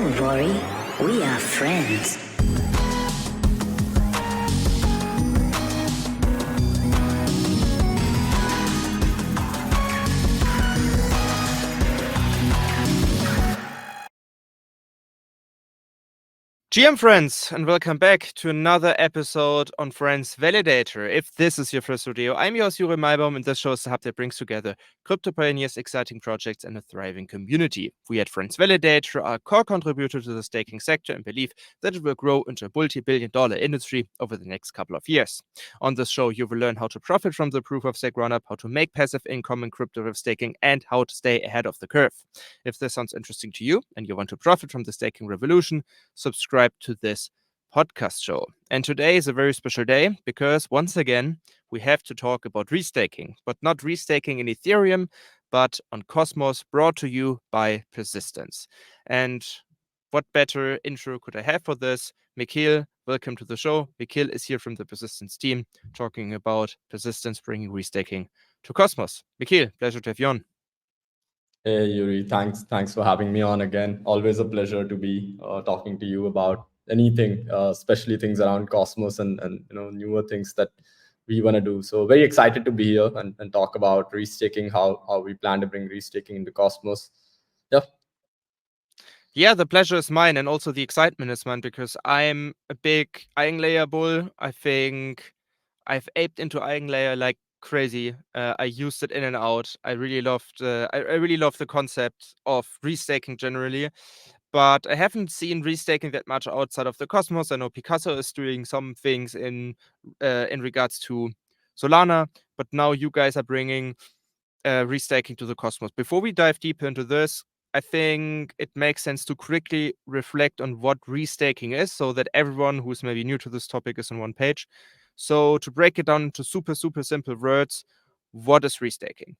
Don't worry, we are friends. GM friends, and welcome back to another episode on FRENS VALIDATOR. If this is your first video, I'm your host Juri Maibaum, and this show is the hub that brings together crypto pioneers, exciting projects, and a thriving community. We at FRENS VALIDATOR are a core contributor to the staking sector and believe that it will grow into a multi-billion-dollar industry over the next couple of years. On this show, you will learn how to profit from the proof-of-stake run-up, how to make passive income in crypto with staking, and how to stay ahead of the curve. If this sounds interesting to you and you want to profit from the staking revolution, subscribe to this podcast show. And today is a very special day because once again, we have to talk about restaking, but not restaking in Ethereum, but on Cosmos, brought to you by Persistence. And what better intro could I have for this? Mikhil, welcome to the show. Mikhil is here from the Persistence team talking about Persistence bringing restaking to Cosmos. Mikhil, pleasure to have you on. Hey Yuri, thanks for having me on again. Always a pleasure to be talking to you about anything, especially things around Cosmos and newer things that we want to do. So very excited to be here and talk about restaking, how we plan to bring restaking into Cosmos. Yeah, the pleasure is mine, and also the excitement is mine because I'm a big EigenLayer bull. I think I've aped into EigenLayer like crazy. I used it in and out. I really loved. I really love the concept of restaking generally, but I haven't seen restaking that much outside of the Cosmos. I know Picasso is doing some things in regards to Solana, but now you guys are bringing restaking to the Cosmos. Before we dive deeper into this, I think it makes sense to quickly reflect on what restaking is so that everyone who's maybe new to this topic is on one page. So to break it down into super simple words, what is restaking?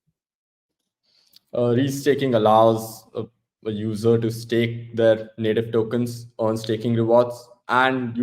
Restaking allows a user to stake their native tokens, earn staking rewards, and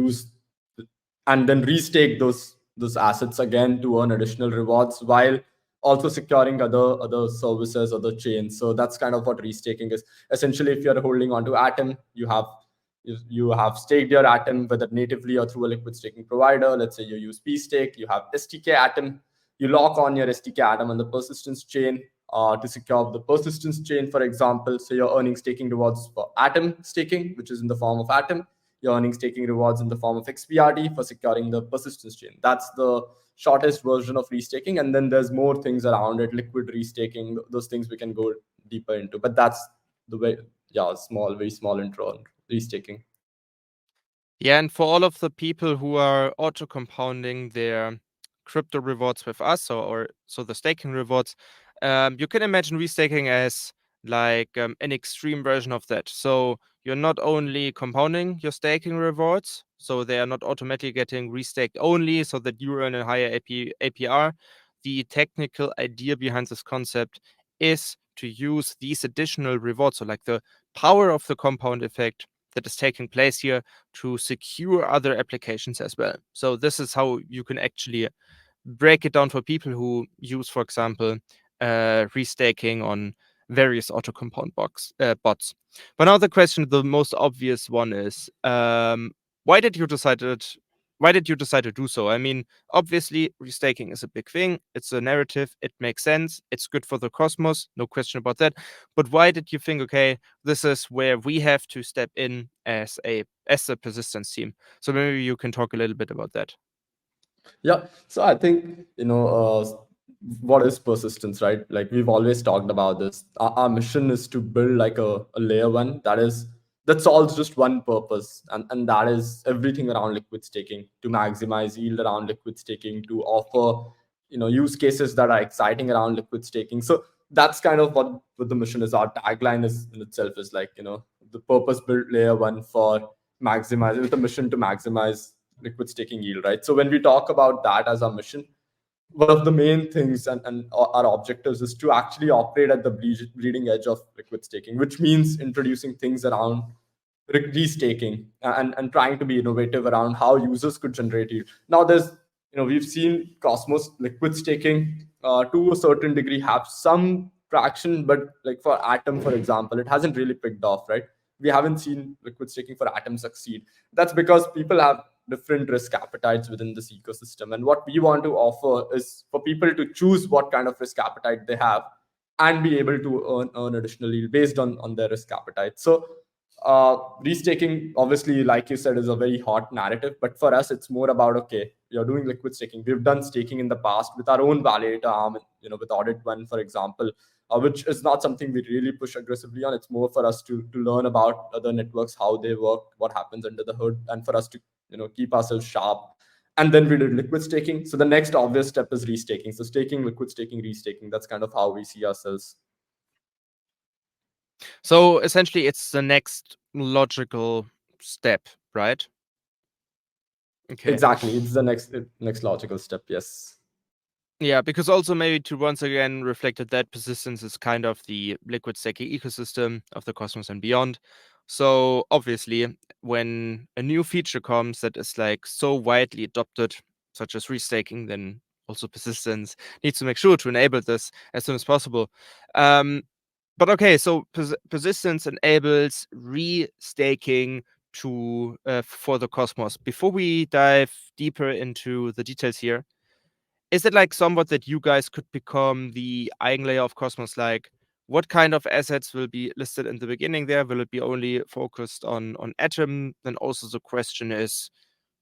then restake those assets again to earn additional rewards while also securing other services, other chains. So that's kind of what restaking is. Essentially, if you're holding onto Atom, you have staked your Atom, whether natively or through a liquid staking provider. Let's say you use pStake, you have STK Atom, you lock on your STK Atom on the persistence chain to secure the persistence chain, for example. So you're earning staking rewards for Atom staking, which is in the form of Atom. You're earning staking rewards in the form of XPRD for securing the persistence chain. That's the shortest version of restaking. And then there's more things around it, liquid restaking, those things we can go deeper into. But that's the way, very small intro on restaking. Yeah, and for all of the people who are auto compounding their crypto rewards with us, or the staking rewards, you can imagine restaking as like an extreme version of that. So you're not only compounding your staking rewards, so they are not automatically getting restaked only so that you earn a higher APR. The technical idea behind this concept is to use these additional rewards, so like the power of the compound effect that is taking place here, to secure other applications as well. So this is how you can actually break it down for people who use, for example, restaking on various auto compound bots. But now the question, the most obvious one is, why did you decide to do so? I mean, obviously, restaking is a big thing. It's a narrative. It makes sense. It's good for the Cosmos. No question about that. But why did you think, okay, this is where we have to step in as a persistence team? So maybe you can talk a little bit about that. Yeah. So I think, what is persistence, right? Like we've always talked about this. Our mission is to build like a layer one that solves just one purpose. And that is everything around liquid staking, to maximize yield around liquid staking, to offer, use cases that are exciting around liquid staking. So that's kind of what the mission is. Our tagline is in itself is like, the purpose built layer one for maximize, with a mission to maximize liquid staking yield, right? So when we talk about that as our mission, one of the main things and our objectives is to actually operate at the bleeding edge of liquid staking, which means introducing things around restaking and trying to be innovative around how users could generate yield. Now we've seen Cosmos liquid staking to a certain degree have some traction, but like for Atom, for example, it hasn't really picked off, right? we haven't seen liquid staking for Atom succeed. That's because people have different risk appetites within this ecosystem. And what we want to offer is for people to choose what kind of risk appetite they have and be able to earn additional yield based on their risk appetite. So restaking, obviously, like you said, is a very hot narrative. But for us, it's more about, okay, you're doing liquid staking. We've done staking in the past with our own validator arm, with Audit One, for example, which is not something we really push aggressively on. It's more for us to learn about other networks, how they work, what happens under the hood, and for us to keep ourselves sharp. And then we did liquid staking. So the next obvious step is restaking. So staking, liquid staking, restaking. That's kind of how we see ourselves. So essentially, it's the next logical step, right? Okay. Exactly. It's the next logical step. Yes. Yeah, because also maybe to once again reflect that persistence is kind of the liquid staking ecosystem of the Cosmos and beyond. So obviously, when a new feature comes that is like so widely adopted, such as restaking, then also persistence needs to make sure to enable this as soon as possible. But okay, so persistence enables restaking to for the Cosmos. Before we dive deeper into the details here, is it like somewhat that you guys could become the EigenLayer of Cosmos? Like, what kind of assets will be listed in the beginning there? Will it be only focused on Atom? Then also the question is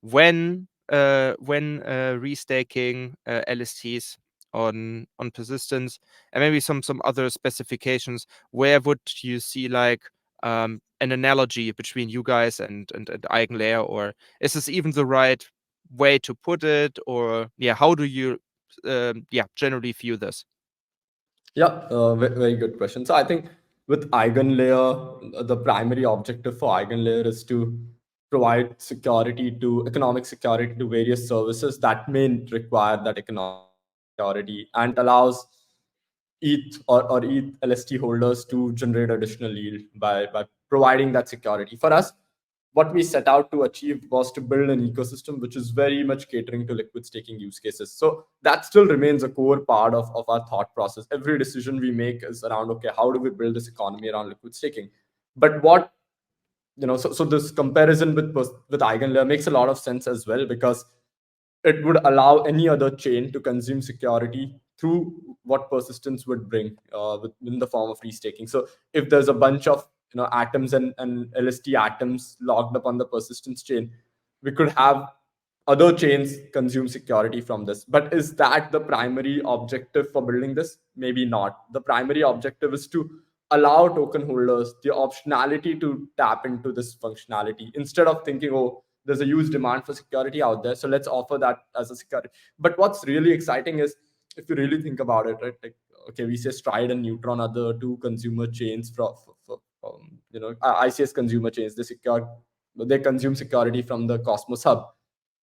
when restaking LSTs on persistence, and maybe some other specifications. Where would you see like an analogy between you guys and EigenLayer, or is this even the right way to put it? Or yeah, how do you generally view this? Yeah, very good question. So I think with EigenLayer, the primary objective for EigenLayer is to provide economic security to various services that may require that economic security, and allows or ETH LST holders to generate additional yield by providing that security. For us, what we set out to achieve was to build an ecosystem which is very much catering to liquid staking use cases. So that still remains a core part of our thought process. Every decision we make is around, okay, how do we build this economy around liquid staking? But what so this comparison with EigenLayer makes a lot of sense as well, because it would allow any other chain to consume security through what persistence would bring in the form of restaking. So if there's a bunch of atoms and LST atoms locked up on the persistence chain, we could have other chains consume security from this. But is that the primary objective for building this? Maybe not. The primary objective is to allow token holders the optionality to tap into this functionality, instead of thinking, oh, there's a huge demand for security out there, so let's offer that as a security. But what's really exciting is, if you really think about it, right? Like, okay, we say Stride and Neutron are the two consumer chains for ICS consumer chains. They consume security from the Cosmos hub.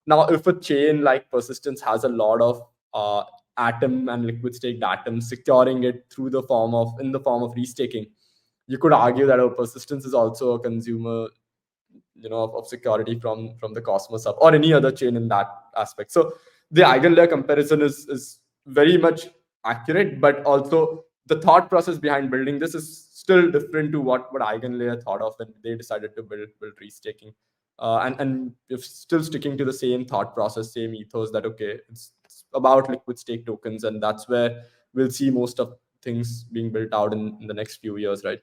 Now, if a chain like Persistence has a lot of Atom and liquid staked atoms securing it in the form of restaking, you could argue that our Persistence is also a consumer of security from the Cosmos hub or any other chain in that aspect. So the EigenLayer comparison is very much accurate, but also the thought process behind building this is still different to what EigenLayer thought of when they decided to build restaking. And we're still sticking to the same thought process, same ethos, that okay, it's about liquid stake tokens, and that's where we'll see most of things being built out in the next few years, right?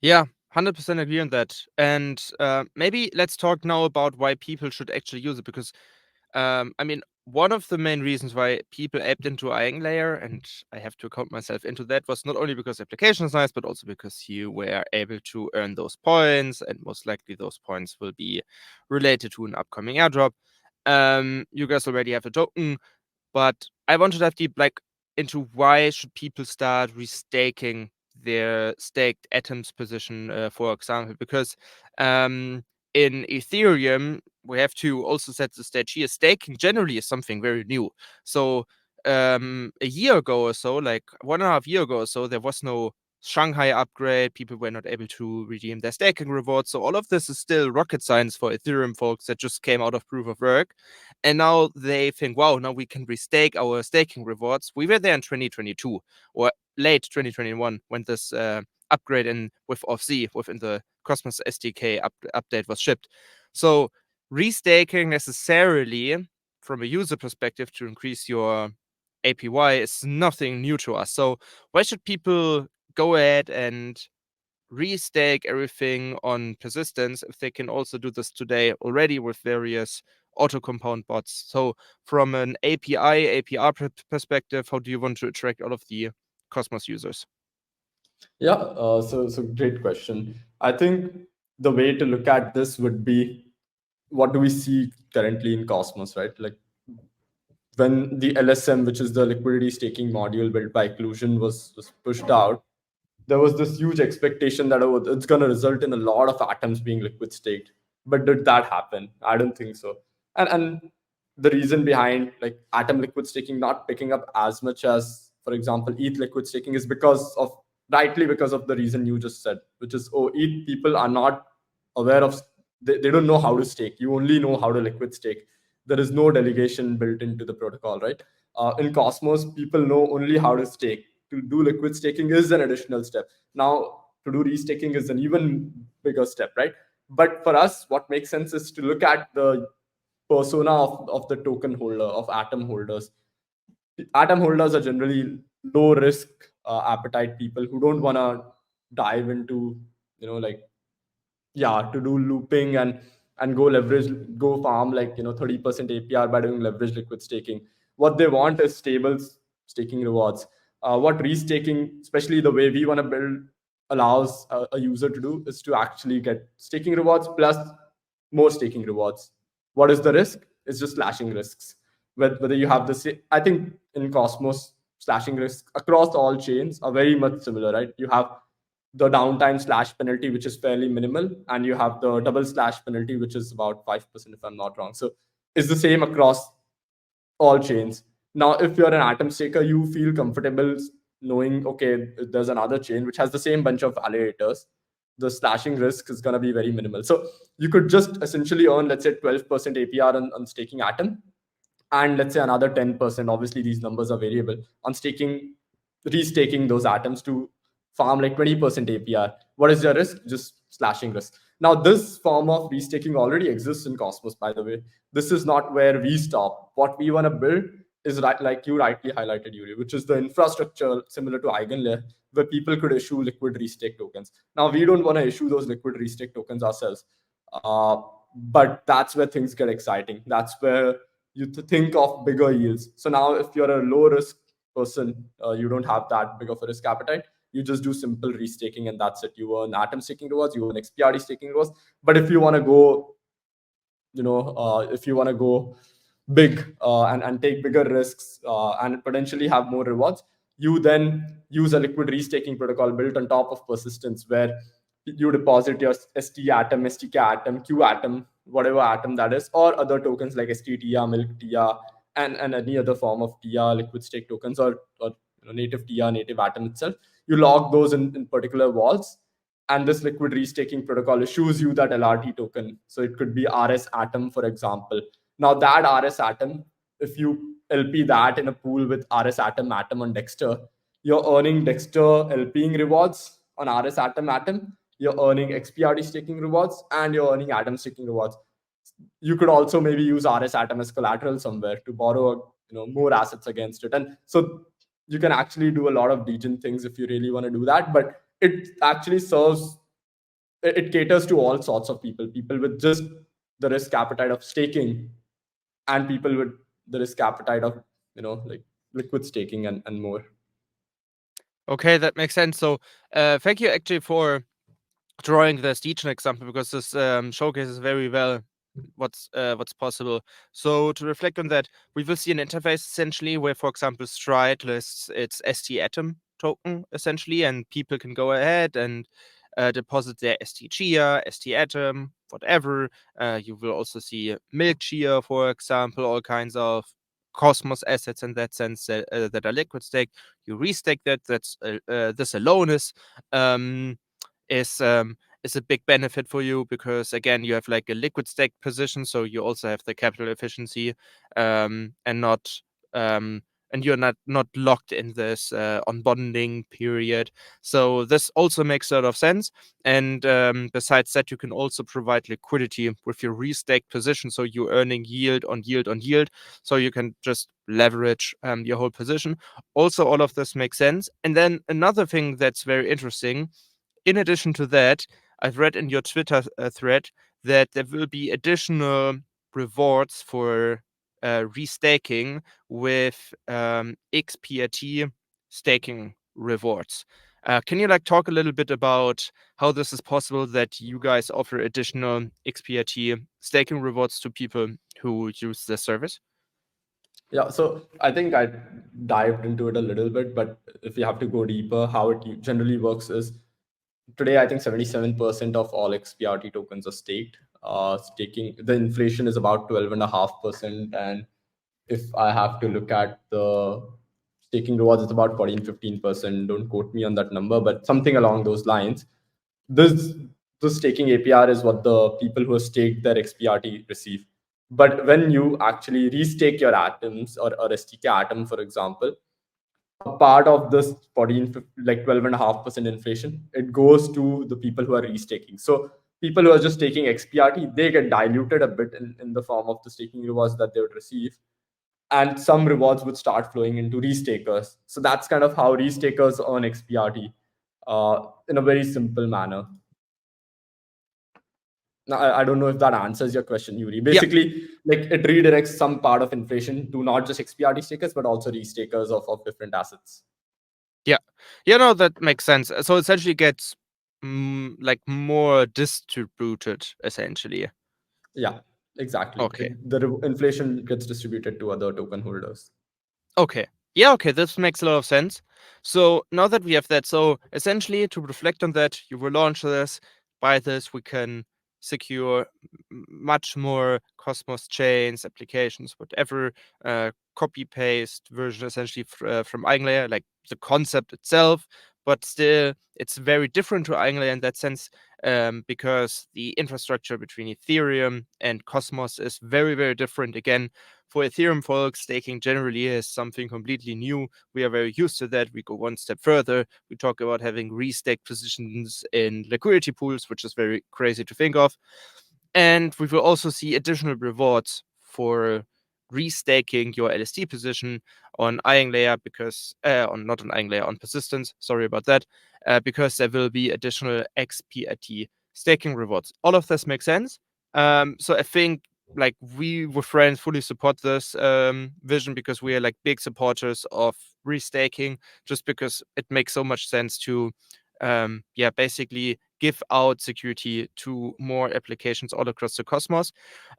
Yeah, 100% agree on that. And maybe let's talk now about why people should actually use it, because I mean, one of the main reasons why people opted into EigenLayer, and I have to count myself into that, was not only because the application is nice, but also because you were able to earn those points, and most likely those points will be related to an upcoming airdrop. You guys already have a token, but I want to dive deep, like, into why should people start restaking their staked atoms position, for example, because in Ethereum, we have to also set the stage here. Staking generally is something very new. So a year ago or so, like 1.5 years ago or so, there was no Shanghai upgrade. People were not able to redeem their staking rewards. So all of this is still rocket science for Ethereum folks that just came out of proof of work. And now they think, wow, now we can restake our staking rewards. We were there in 2022 or late 2021 when this upgrade with OFZ within the Cosmos SDK update was shipped. So restaking necessarily from a user perspective to increase your APY is nothing new to us. So why should people go ahead and restake everything on persistence if they can also do this today already with various auto compound bots? So from an APR perspective, how do you want to attract all of the Cosmos users? Yeah, so great question. I think the way to look at this would be, what do we see currently in Cosmos, right? Like when the LSM, which is the liquidity staking module built by Occlusion, was pushed out, there was this huge expectation that it's going to result in a lot of atoms being liquid staked. But did that happen? I don't think so. And the reason behind like atom liquid staking not picking up as much as, for example, ETH liquid staking is because of the reason you just said, which is, oh, ETH people are not aware of, they don't know how to stake. You only know how to liquid stake. There is no delegation built into the protocol, right? In Cosmos, people know only how to stake. To do liquid staking is an additional step. Now, to do restaking is an even bigger step, right? But for us, what makes sense is to look at the persona of the token holder, of atom holders. Atom holders are generally low risk appetite people who don't want to dive into, like, yeah, to do looping and go farm like 30% APR by doing leverage liquid staking. What they want is stable staking rewards. What restaking, especially the way we want to build, allows a user to do is to actually get staking rewards plus more staking rewards. What is the risk? It's just slashing risks. Whether you have the, I think in Cosmos, slashing risks across all chains are very much similar, right? You have the downtime slash penalty, which is fairly minimal, and you have the double slash penalty, which is about 5%, if I'm not wrong. So it's the same across all chains. Now, if you're an atom staker, you feel comfortable knowing, okay, there's another chain which has the same bunch of validators. The slashing risk is going to be very minimal. So you could just essentially earn, let's say, 12% APR on staking atom, and let's say another 10%. Obviously, these numbers are variable on restaking those atoms to farm like 20% APR. What is your risk? Just slashing risk. Now, this form of restaking already exists in Cosmos, by the way. This is not where we stop. What we want to build is, right, like you rightly highlighted, Yuri, which is the infrastructure similar to EigenLayer, where people could issue liquid restake tokens. Now, we don't want to issue those liquid restake tokens ourselves. But that's where things get exciting. That's where you think of bigger yields. So now, if you're a low risk person, you don't have that big of a risk appetite. You just do simple restaking, and that's it. You earn atom staking rewards, you earn XPRD staking rewards. But if you want to go, if you want to go big and take bigger risks and potentially have more rewards, you then use a liquid restaking protocol built on top of persistence, where you deposit your ST atom, STK atom, Q atom, whatever atom that is, or other tokens like ST TIA, Milk TIA, and any other form of TIA liquid stake tokens, or native TIA, native atom itself. You log those in particular walls, and this liquid restaking protocol issues you that LRT token. So it could be RS atom, for example. Now that RS atom, if you LP that in a pool with RS atom on Dexter, you're earning Dexter LPing rewards on RS atom. You're earning XPRD staking rewards, and you're earning atom staking rewards. You could also maybe use RS atom as collateral somewhere to borrow more assets against it. And so you can actually do a lot of degen things if you really want to do that. But it actually it caters to all sorts of people with just the risk appetite of staking, and people with the risk appetite of like liquid staking and more. Okay, that makes sense. So thank you actually for drawing the degen example, because this showcases very well what's possible. So to reflect on that, we will see an interface essentially where, for example, Stride lists its ST atom token essentially, and people can go ahead and deposit their ST Chia, ST atom, whatever. You will also see Milk Chia, for example, all kinds of Cosmos assets in that sense that are liquid stake. You restake that. That's this alone is a big benefit for you, because again, you have like a liquid stake position, so you also have the capital efficiency and not and you're not locked in this unbonding period. So this also makes a lot of sense. And besides that, you can also provide liquidity with your restake position, so you're earning yield on yield on yield, so you can just leverage your whole position. Also, all of this makes sense. And then another thing that's very interesting, in addition to that, I've read in your Twitter thread that there will be additional rewards for restaking with XPRT staking rewards. Can you talk a little bit about how this is possible, that you guys offer additional XPRT staking rewards to people who use the service? Yeah, so I think I dived into it a little bit, but if you have to go deeper, how it generally works is today, I think 77% of all XPRT tokens are staked. Staking, the inflation is about 12.5%. And if I have to look at the staking rewards, it's about 14-15%. Don't quote me on that number, but something along those lines. This staking APR is what the people who have staked their XPRT receive. But when you actually restake your atoms, or restake your atom, for example, a part of this 12.5% inflation, it goes to the people who are restaking. So people who are just taking XPRT, they get diluted a bit in the form of the staking rewards that they would receive. And some rewards would start flowing into restakers. So that's kind of how restakers earn XPRT in a very simple manner. Now, I don't know if that answers your question, Yuri. Basically, it redirects some part of inflation to not just XPRT stakers, but also restakers of different assets. Yeah. No, that makes sense. So essentially gets more distributed, essentially. Yeah, exactly. Okay. The inflation gets distributed to other token holders. Okay. Yeah, okay, this makes a lot of sense. So now that we have that, so essentially to reflect on that, you will launch this. By this, we can secure much more Cosmos chains, applications, whatever, copy paste version essentially from EigenLayer, like the concept itself. But still, it's very different to EigenLayer in that sense, because the infrastructure between Ethereum and Cosmos is very, very different. Again, for Ethereum folks, staking generally is something completely new. We are very used to that. We go one step further. We talk about having restake positions in liquidity pools, which is very crazy to think of. And we will also see additional rewards for restaking your LSD position on EigenLayer, because not on EigenLayer, on persistence. Sorry about that. Because there will be additional XPRT staking rewards. All of this makes sense. So I think we with friends fully support this vision, because we are big supporters of restaking, just because it makes so much sense to basically give out security to more applications all across the Cosmos.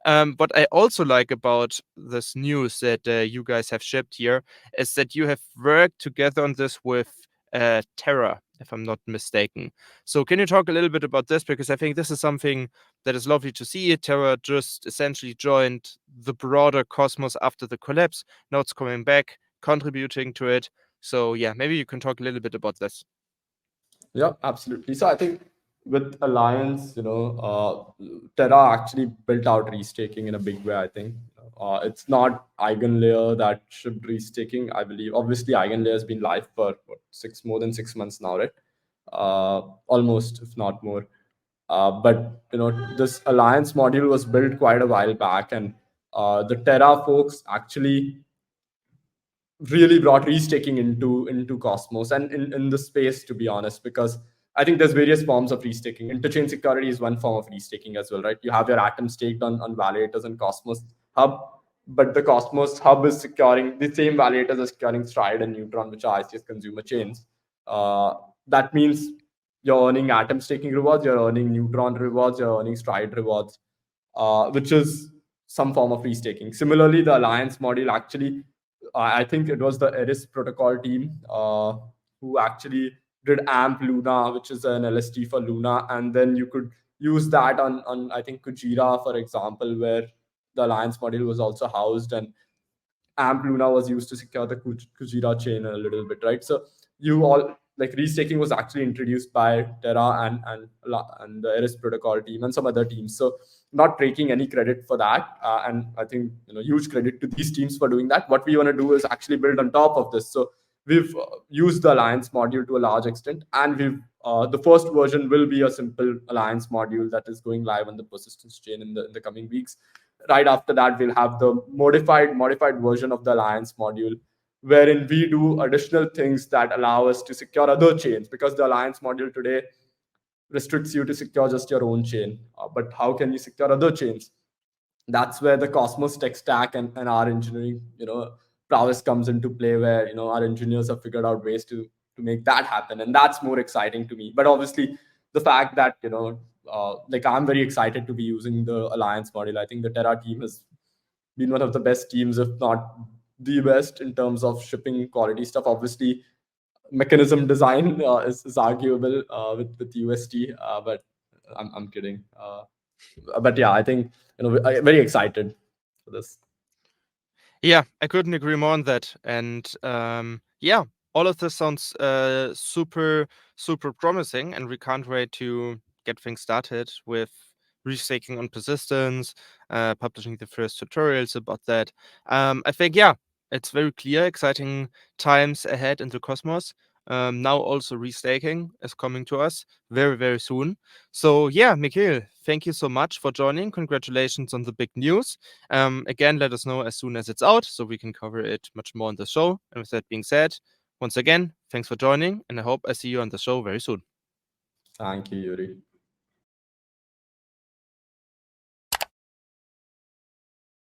What I also like about this news that you guys have shipped here is that you have worked together on this with Terra, if I'm not mistaken. So can you talk a little bit about this? Because I think this is something that is lovely to see. Terra just essentially joined the broader Cosmos after the collapse. Now it's coming back, contributing to it. So yeah, maybe you can talk a little bit about this. Yeah, absolutely. So I think with Alliance, Terra actually built out restaking in a big way. I think it's not EigenLayer that shipped restaking, I believe. Obviously, EigenLayer has been live for more than 6 months now, right? Almost, if not more. But this Alliance module was built quite a while back, and the Terra folks actually really brought restaking into Cosmos and in the space, to be honest, because I think there's various forms of restaking. Interchain security is one form of restaking as well, right? You have your atom staked on validators and Cosmos Hub, but the Cosmos Hub is securing the same validators as securing Stride and Neutron, which are ICS consumer chains. That means you're earning atom staking rewards, you're earning Neutron rewards, you're earning Stride rewards, which is some form of restaking. Similarly, the Alliance module actually, I think it was the Eris protocol team who actually did AMP Luna, which is an LST for Luna, and then you could use that on I think Kujira, for example, where the Alliance module was also housed, and AMP Luna was used to secure the Kujira chain a little bit, right? So you all like restaking was actually introduced by Terra and the Eris protocol team and some other teams. So not taking any credit for that, and I think huge credit to these teams for doing that. What we want to do is actually build on top of this. So we've used the Alliance module to a large extent, and we've the first version will be a simple Alliance module that is going live on the persistence chain in the coming weeks. Right after that, we'll have the modified version of the Alliance module, wherein we do additional things that allow us to secure other chains, because the Alliance module today restricts you to secure just your own chain. But how can you secure other chains? That's where the Cosmos tech stack and our engineering prowess comes into play, where our engineers have figured out ways to make that happen, and that's more exciting to me. But obviously the fact that like I'm very excited to be using the Alliance module. I think the Terra team has been one of the best teams, if not the best, in terms of shipping quality stuff. Obviously mechanism design is arguable with UST, but I'm kidding. But yeah, I think I'm very excited for this. Yeah, I couldn't agree more on that. And yeah, all of this sounds super, super promising, and we can't wait to get things started with restaking on persistence, publishing the first tutorials about that. I think, yeah, it's very clear, exciting times ahead in the Cosmos. Now also restaking is coming to us very, very soon. So yeah, Mikhil, thank you so much for joining. Congratulations on the big news. Again, let us know as soon as it's out so we can cover it much more on the show. And with that being said, once again, thanks for joining, and I hope I see you on the show very soon. Thank you, Yuri.